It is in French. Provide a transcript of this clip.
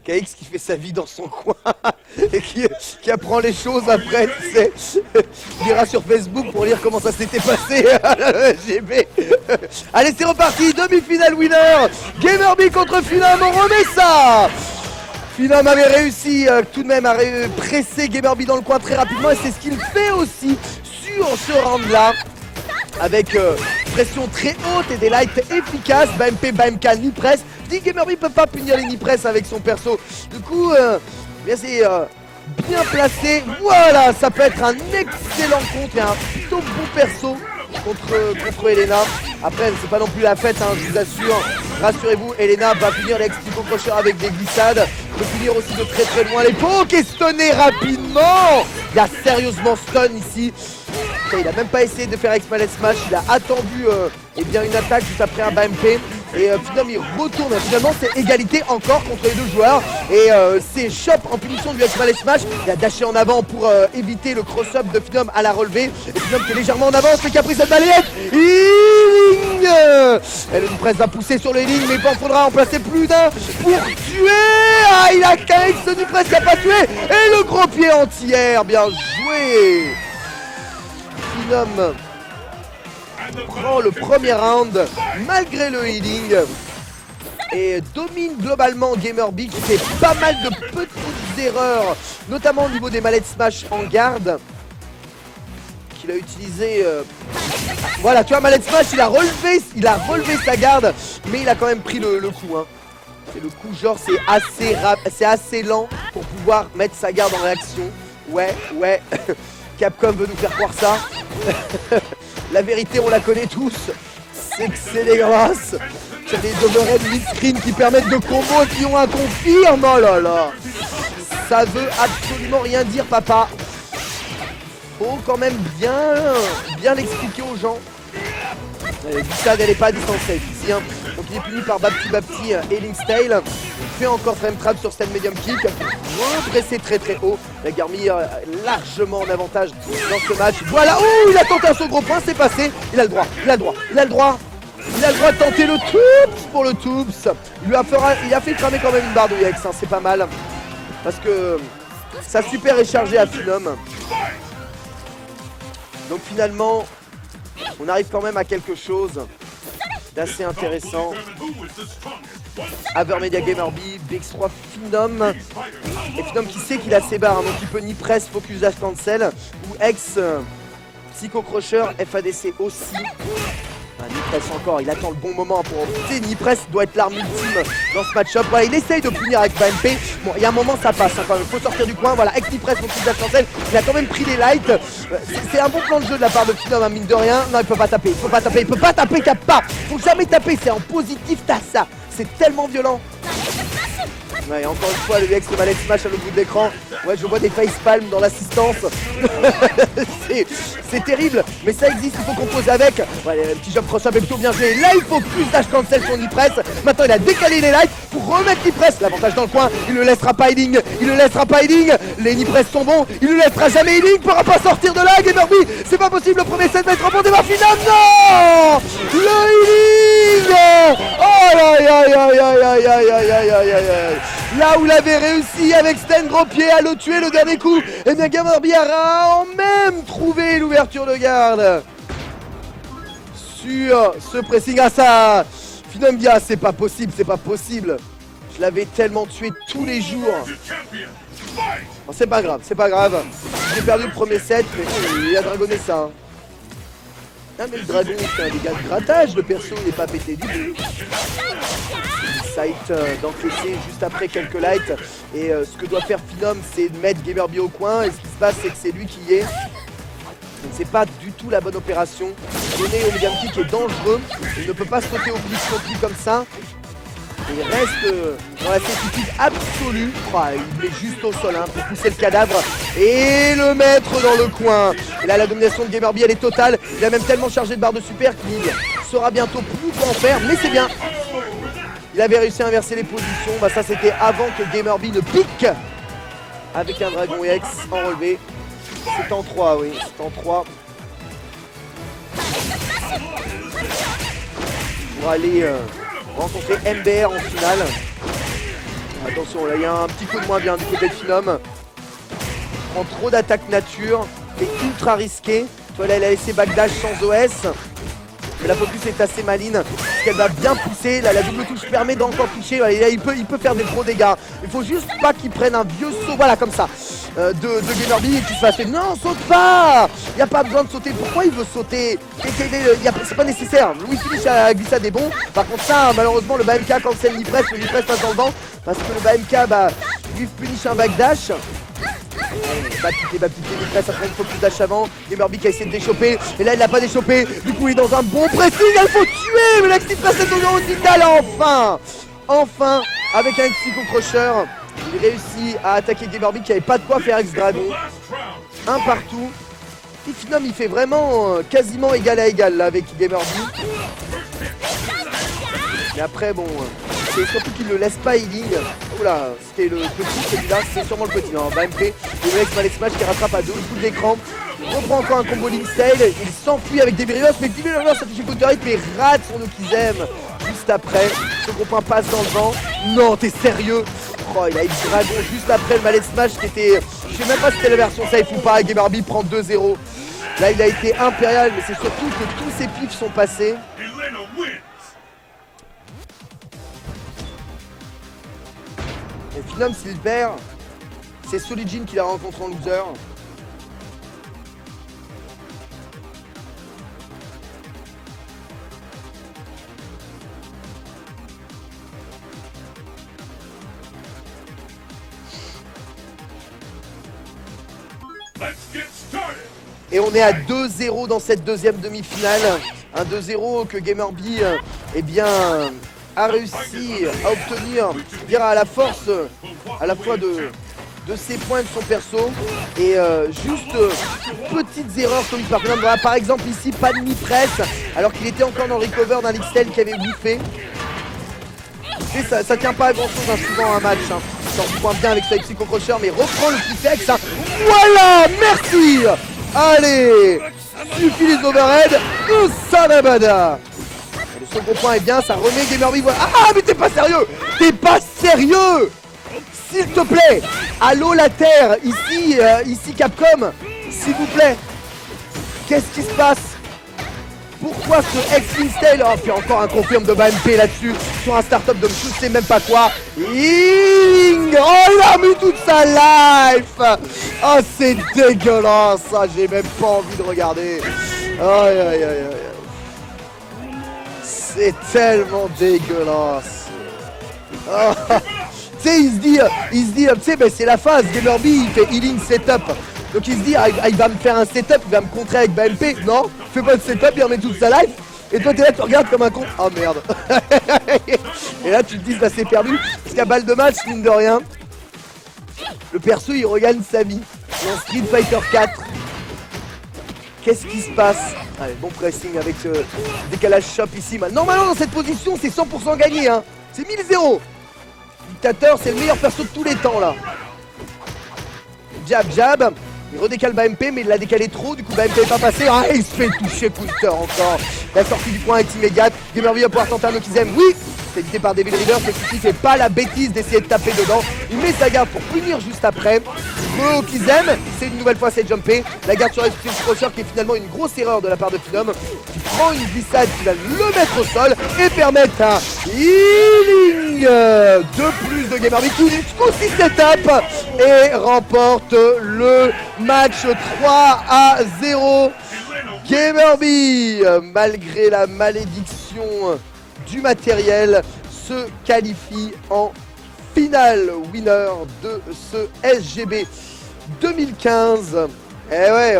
KX qui fait sa vie dans son coin et qui apprend les choses après, tu sais. Il ira sur Facebook pour lire comment ça s'était passé à la GB. Allez, c'est reparti, demi-finale winner. Gamerby contre Phenom, on remet ça. Phenom avait réussi tout de même à presser Gamerby dans le coin très rapidement et c'est ce qu'il fait aussi sur ce round-là. Avec pression très haute et des lights efficaces, BMP, BMK, ni press. Dit Gamerby peut pas punir les ni press avec son perso. Du coup, bien c'est bien placé. Voilà, ça peut être un excellent contre et un plutôt bon perso contre Elena. Après, c'est pas non plus la fête, hein, je vous assure. Rassurez-vous, Elena va punir l'ex-Psycho Crusher avec des glissades. Peut punir aussi de très très loin les pokes et stunner rapidement. Il a sérieusement stun ici. Il a même pas essayé de faire X-Mallet Smash, il a attendu eh bien une attaque juste après un BMP. Et Phenom il retourne, finalement c'est égalité encore contre les deux joueurs. Et c'est Chop en punition du X-Mallet Smash. Il a dashé en avant pour éviter le cross-up de Phenom à la relever. Et Phenom qui est légèrement en avance, mais qui a pris cette balayette. Healing. Et le presse va pousser sur le healing, mais il en faudra en placer plus d'un pour tuer. Ah, il a KX du presse qui a pas tué. Et le gros pied entière, bien joué. Phenom prend le premier round malgré le healing et domine globalement Gamerby qui fait pas mal de petites erreurs, notamment au niveau des mallettes smash en garde qu'il a utilisé. Voilà, tu vois, mallette smash, il a relevé sa garde, mais il a quand même pris le coup. Hein. Et le coup, genre, c'est assez lent pour pouvoir mettre sa garde en réaction. Ouais. Capcom veut nous faire croire ça. La vérité, on la connaît tous. C'est que c'est dégueulasse. C'est des overhead mid-screen qui permettent de combos et qui ont un confirme. Oh là là. Ça veut absolument rien dire, papa. Faut quand même bien l'expliquer aux gens. Glissade, elle est pas distancée ici. Hein. Donc il est puni par Bapti et Linkstale. Il fait encore frame trap sur stand medium kick. Redressé très haut. La Garmi largement en avantage dans ce match. Voilà, oh, il a tenté un saut gros point, c'est passé. Il a le droit de tenter le Toops pour le Toops. Il a fait cramer quand même une barre de X, hein, c'est pas mal. Parce que sa super est chargée à Phenom. Donc finalement, on arrive quand même à quelque chose d'assez intéressant. Avermedia Gamerby, BX3 Phenom. Et Phenom qui sait qu'il a ses barres, hein, donc il peut ni press, focus dash cancel, ou ex Psycho Crusher, FADC aussi. Nipress encore, il attend le bon moment pour... Tu sais, Nipress doit être l'arme ultime dans ce match-up. Voilà, il essaye de punir avec BMP. Bon, il y a un moment, ça passe hein, quand même. Faut sortir du coin. Voilà, ex-Nipress, focus dash cancel. Il a quand même pris les lights. C'est un bon plan de jeu de la part de Phenom, hein, mine de rien. Non, il peut pas taper, il peut pas taper, tape pas. Faut jamais taper, c'est en positif, t'as ça. C'est tellement violent. Ouais, encore une fois, le ex de Mallet Smash à l'autre bout de l'écran. Ouais, je vois des facepalms dans l'assistance. C'est terrible, mais ça existe, il faut composer avec. Ouais, le petit jump cross-up est plutôt bien joué. Là, il faut plus dash cancel sur Nipress. Maintenant, il a décalé les lights pour remettre Nipress. L'avantage dans le coin, il ne laissera pas healing. Les Nipress sont bons, il ne laissera jamais healing. Il ne pourra pas sortir de là, Gamerby. C'est pas possible, le premier set va être rebondé par Phenom. Non, le healing. Oh aïe. Là où il avait réussi avec Sten gros pied à le tuer le dernier coup, et bien Gamerby a même trouvé l'ouverture de garde sur ce pressing. Ah ça, Phenom dit ah c'est pas possible. Je l'avais tellement tué tous les jours. Bon, c'est pas grave. J'ai perdu le premier set, mais il a dragonné ça. Hein. Ah mais le dragon c'est un dégât de grattage, le perso il est pas pété du tout. Sight d'encaisser juste après quelques lights. Et ce que doit faire Phenom c'est de mettre Gamerby au coin. Et ce qui se passe c'est que c'est lui qui est. Donc c'est pas du tout la bonne opération. Donner au medium kick est dangereux. Il ne peut pas sauter au glitch non plus comme ça. Et il reste dans la certitude absolue. Oh, il met juste au sol hein, pour pousser le cadavre et le mettre dans le coin. Et là la domination de Gamerby elle est totale. Il a même tellement chargé de barre de super qu'il saura bientôt plus quoi en faire. Mais c'est bien. Il avait réussi à inverser les positions. Bah ça c'était avant que Gamerby ne pique avec un Dragon EX en relevé. C'est en 3, oui, c'est en 3. pour aller rencontrer MBR en finale. Attention, là il y a un petit coup de moins bien du côté de Phenom. Prend trop d'attaque nature, c'est ultra risqué. Tu vois là elle a laissé backdash sans OS. Mais la focus est assez maline, parce qu'elle va bien pousser. Là la double touche permet d'encore toucher. Là, il peut faire des gros dégâts. Il faut juste pas qu'il prenne un vieux saut, voilà comme ça, de Gamerby et qu'il se fasse fait. Non, saute pas. Il n'y a pas besoin de sauter. Pourquoi il veut sauter? C'est pas nécessaire. Louis Philippe a glissade est bon. Par contre ça, malheureusement le BMK cancel l'Ipress, le l'Ipress passe dans le vent. Parce que le BMK lui punish un backdash. Baptité, l'Ipress après une focus dash avant. Gamerby qui a essayé de déchoper. Et là il l'a pas déchopé. Du coup il est dans un bon pressing. Il faut tuer. Mais l'Ipress est au hospital enfin avec un Psycho Crusher. Il réussit à attaquer Gamerby qui avait pas de quoi faire X-Dragon. Un partout. Et Phenom il fait vraiment quasiment égal à égal là avec Gamerby. Mais après bon, c'est surtout qu'il ne laisse pas healing. Oula, c'était le petit celui-là, c'est sûrement le petit. Non, BMP, le Alex Smash qui rattrape à 2 coups d'écran. Il reprend encore un combo Link Style, il s'enfuit avec des Virus, mais Virus s'affiche counter hit mais rate son Okizem juste après. Ce gros point passe dans le vent. Non, t'es sérieux? Oh, il a eu Dragon juste après le Mallet Smash qui était... Je sais même pas si c'était la version safe ou pas. Gamerby prend 2-0. Là, il a été impérial, mais c'est surtout que tous ses pifs sont passés. Et Phenom, s'il perd, c'est Solijin qui la rencontre en loser. Et on est à 2-0 dans cette deuxième demi-finale. Un 2-0 que Gamerby eh bien, a réussi à obtenir bien à la force à la fois de ses points de son perso. Et juste petites erreurs commises par Phenom. Par exemple ici, pas de mi-press alors qu'il était encore dans le recover d'un Lixtel qui avait bouffé. Et ça tient pas à grand chose souvent un match. Ça en point bien avec sa Psycho Crusher, mais reprend le Pifex. Voilà, merci. Allez, suffit les overheads de Sanabada. Le second point est bien, ça remet Gamerby. Voilà. Ah mais t'es pas sérieux. T'es pas sérieux. S'il te plaît. Allô la Terre, ici Capcom, s'il vous plaît. Qu'est-ce qui se passe? Pourquoi ce ex-Lixtel fait encore un confirme de BMP là-dessus sur un start-up de je sais même pas quoi. Ying, oh il a mis toute sa life. Oh c'est dégueulasse ça, j'ai même pas envie de regarder. Aïe aïe aïe aïe. C'est tellement dégueulasse. Oh. Tu sais il se dit tu sais ben, c'est la phase, Gamerby il fait healing setup. Donc il se dit, il va me faire un setup, il va me contrer avec BMP. Non, fais pas de setup, il remet toute sa life. Et toi t'es là, tu regardes comme un con. Oh merde. Et là tu te dis, bah c'est perdu. Parce qu'à balle de match, mine de rien, le perso il regagne sa vie. Dans Street Fighter 4. Qu'est-ce qui se passe? Allez, bon pressing avec décalage shop ici. Normalement dans cette position c'est 100% gagné. Hein. C'est 1000-0. Dictateur, c'est le meilleur perso de tous les temps là. Jab. Il redécale BMP mais il l'a décalé trop, du coup BMP n'est pas passé. Ah il se fait toucher counter encore. La sortie du point est immédiate. Gamerby va pouvoir tenter un Okizem. Oui, c'est évité par Devil River, c'est qu'il fait pas la bêtise d'essayer de taper dedans. Il met sa garde pour punir juste après. Le Okizem, c'est une nouvelle fois c'est jumpé. La garde sur Extreme Crusher qui est finalement une grosse erreur de la part de Phenom. Qui prend une glissade qui va le mettre au sol et permettre un healing de plus de Gamerby qui aussi setup et remporte le match 3-0. Gamerby, malgré la malédiction du matériel, se qualifie en finale winner de ce SGB 2015. Et ouais,